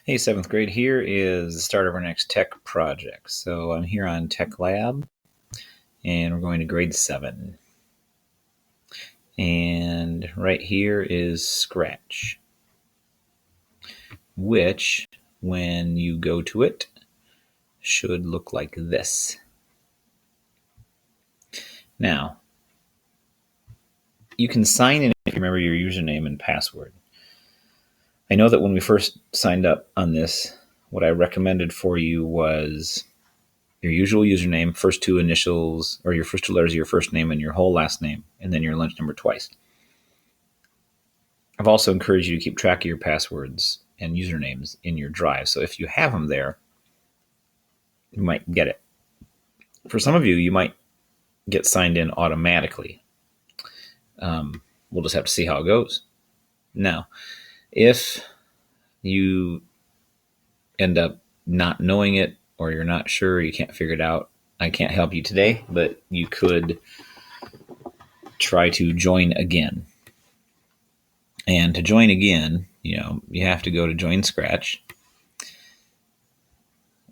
Hey, 7th grade, here is the start of our next tech project. So I'm here on Tech Lab, and we're going to grade 7. And right here is Scratch, which, when you go to it, should look like this. Now, you can sign in if you remember your username and password. I know that when we first signed up on this, what I recommended for you was your usual username, first two initials, or your first two letters of your first name and your whole last name, and then your lunch number twice. I've also encouraged you to keep track of your passwords and usernames in your drive. So if you have them there, you might get it. For some of you, you might get signed in automatically. We'll just have to see how it goes. Now, if you end up not knowing it, or you're not sure, you can't figure it out, I can't help you today, but you could try to join again. And to join again, you have to go to Join Scratch.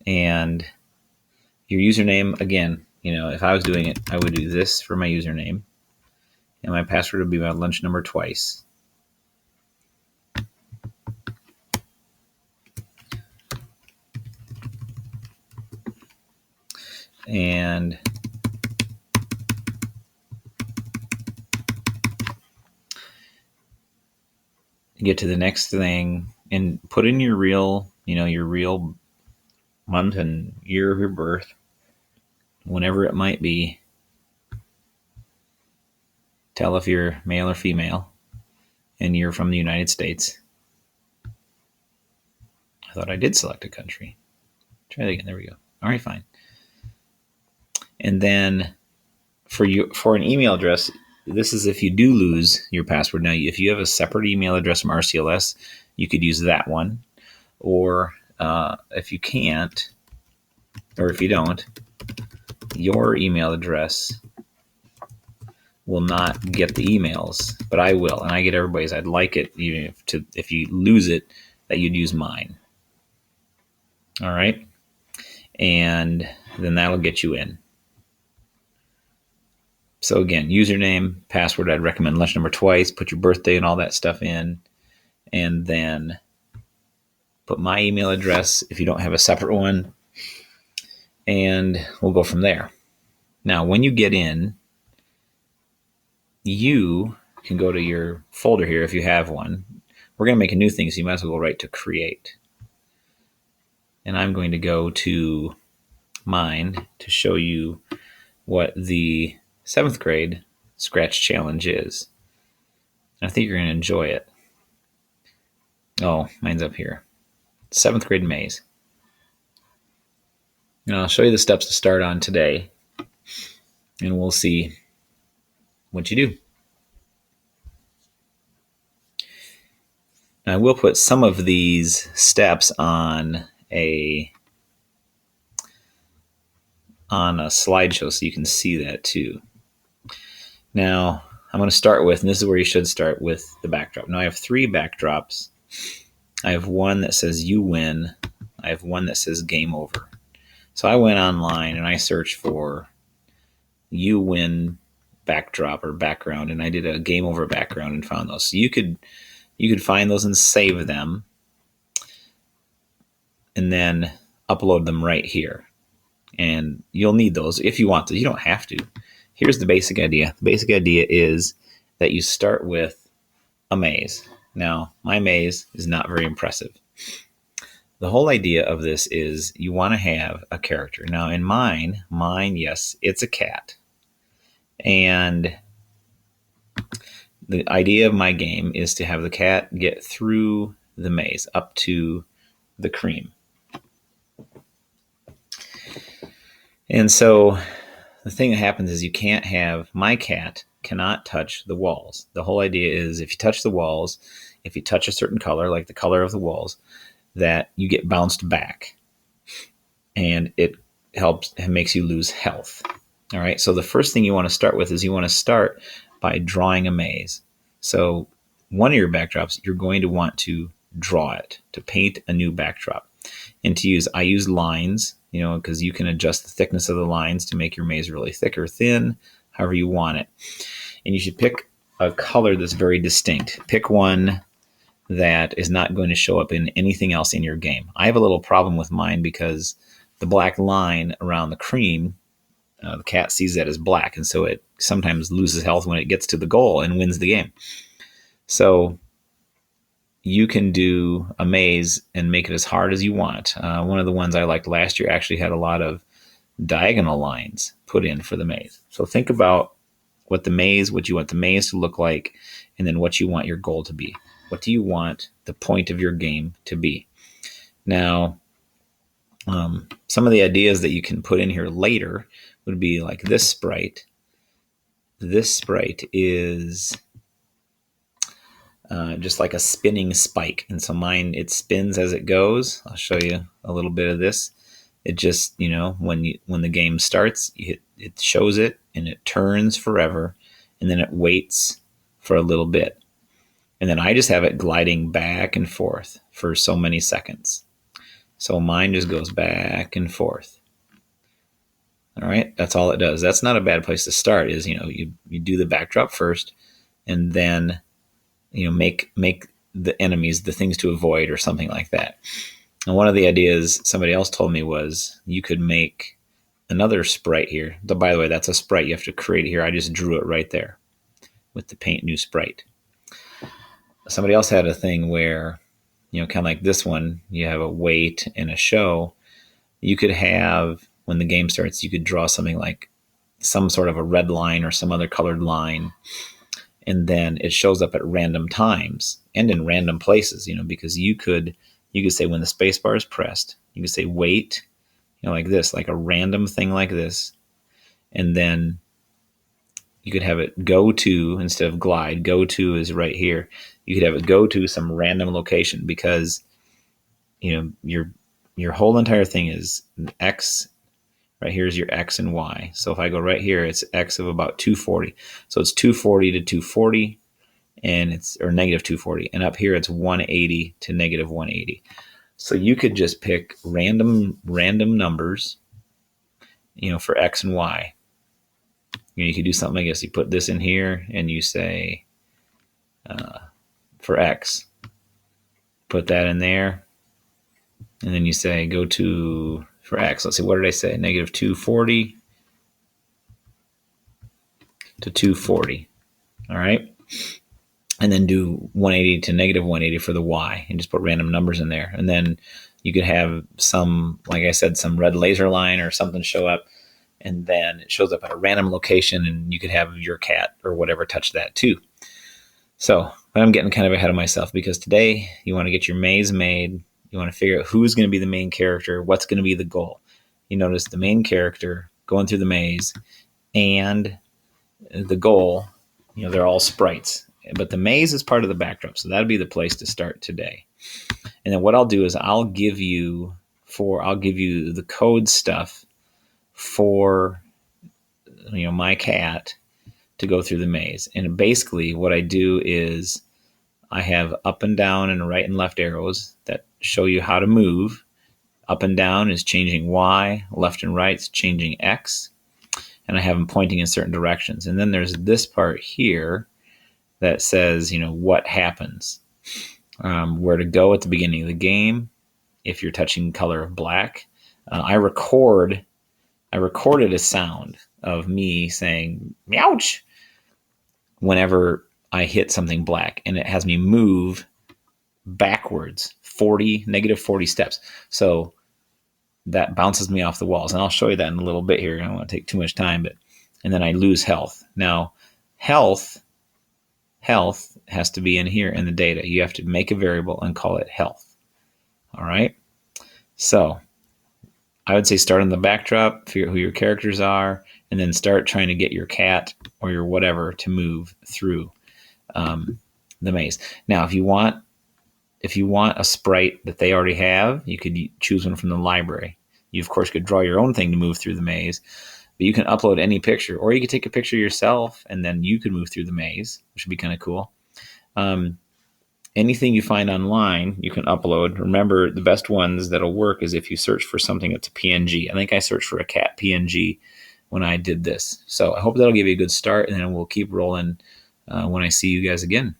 And your username, again, if I was doing it, I would do this for my username. And my password would be my lunch number twice. And get to the next thing and put in your real month and year of your birth, whenever it might be. Tell if you're male or female, and you're from the United States. I thought I did select a country. Try that again. There we go. All right, fine. And then for an email address, this is if you do lose your password. Now, if you have a separate email address from RCLS, you could use that one. Or if you can't, or if you don't, your email address will not get the emails, but I will, and I get everybody's. I'd like it, even if you lose it, that you'd use mine. All right, and then that'll get you in. So again, username, password, I'd recommend lunch number twice, put your birthday and all that stuff in, and then put my email address if you don't have a separate one, and we'll go from there. Now, when you get in, you can go to your folder here if you have one. We're going to make a new thing, so you might as well go right to Create. And I'm going to go to mine to show you what the 7th grade Scratch Challenge is. I think you're going to enjoy it. Oh, mine's up here. 7th grade maze. Now I'll show you the steps to start on today, and we'll see what you do. Now, I will put some of these steps on a slideshow so you can see that too. Now, I'm going to start with, and this is where you should start with, the backdrop. Now, I have 3 backdrops. I have one that says "You win." I have one that says "Game over." So I went online and I searched for "You win" backdrop or background, and I did a "Game over" background and found those. So you could find those and save them, and then upload them right here. And you'll need those if you want to. You don't have to. Here's the basic idea. The basic idea is that you start with a maze. Now, my maze is not very impressive. The whole idea of this is you want to have a character. Now, in mine, yes, it's a cat. And the idea of my game is to have the cat get through the maze up to the cream. And so the thing that happens is my cat cannot touch the walls. The whole idea is if you touch the walls, if you touch a certain color, like the color of the walls, that you get bounced back. And it makes you lose health. All right. So the first thing you want to start with is you want to start by drawing a maze. So one of your backdrops, you're going to want to draw it, to paint a new backdrop. And I use lines, because you can adjust the thickness of the lines to make your maze really thick or thin, however you want it. And you should pick a color that's very distinct. Pick one that is not going to show up in anything else in your game. I have a little problem with mine because the black line around the cream, the cat sees that as black, and so it sometimes loses health when it gets to the goal and wins the game. So you can do a maze and make it as hard as you want. One of the ones I liked last year actually had a lot of diagonal lines put in for the maze. So think about what you want the maze to look like, and then what you want your goal to be. What do you want the point of your game to be? Now, some of the ideas that you can put in here later would be like this sprite. This sprite is just like a spinning spike. And so mine, it spins as it goes. I'll show you a little bit of this. It just, when the game starts, it shows it and it turns forever, and then it waits for a little bit. And then I just have it gliding back and forth for so many seconds. So mine just goes back and forth. All right, that's all it does. That's not a bad place to start. Is you do the backdrop first, and then make the enemies the things to avoid or something like that. And one of the ideas somebody else told me was you could make another sprite here. By the way, that's a sprite you have to create here. I just drew it right there with the paint new sprite. Somebody else had a thing where, kind of like this one, you have a wait and a show. You could have, when the game starts, you could draw something like some sort of a red line or some other colored line, and then it shows up at random times and in random places, because you could say when the space bar is pressed, you could say wait, like this, like a random thing like this, and then you could have it go to, instead of glide, go to is right here. You could have it go to some random location, because your whole entire thing is X. Right here is your X and Y. So if I go right here, it's X of about 240. So it's 240 to 240, or negative 240. And up here it's 180 to negative 180. So you could just pick random numbers, for X and Y. You could do something like this. You put this in here and you say, for X, put that in there. And then you say, go to, for X, let's see, what did I say? Negative 240 to 240. All right. And then do 180 to negative 180 for the Y, and just put random numbers in there. And then you could have some, like I said, some red laser line or something show up, and then it shows up at a random location, and you could have your cat or whatever touch that too. So, but I'm getting kind of ahead of myself, because today you want to get your maze made. You want to figure out who's going to be the main character, what's going to be the goal. You notice the main character going through the maze and the goal, they're all sprites. But the maze is part of the backdrop, so that'd be the place to start today. And then what I'll do is I'll give you the code stuff for my cat to go through the maze. And basically what I do is I have up and down and right and left arrows that show you how to move. Up and down is changing Y, left and right is changing X, and I have them pointing in certain directions. And then there's this part here that says, what happens, where to go at the beginning of the game if you're touching color of black. I recorded a sound of me saying meouch whenever I hit something black, and it has me move backwards negative 40 steps. So that bounces me off the walls, and I'll show you that in a little bit here. I don't want to take too much time, and then I lose health. Now, health has to be in here in the data. You have to make a variable and call it health. All right. So I would say start on the backdrop, figure out who your characters are, and then start trying to get your cat or your whatever to move through the maze. Now, if you want a sprite that they already have, you could choose one from the library. You, of course, could draw your own thing to move through the maze, but you can upload any picture, or you could take a picture yourself, and then you could move through the maze, which would be kind of cool. anything you find online, you can upload. Remember, the best ones that'll work is if you search for something that's a PNG. I think I searched for a cat PNG when I did this. So I hope that'll give you a good start, and then we'll keep rolling when I see you guys again.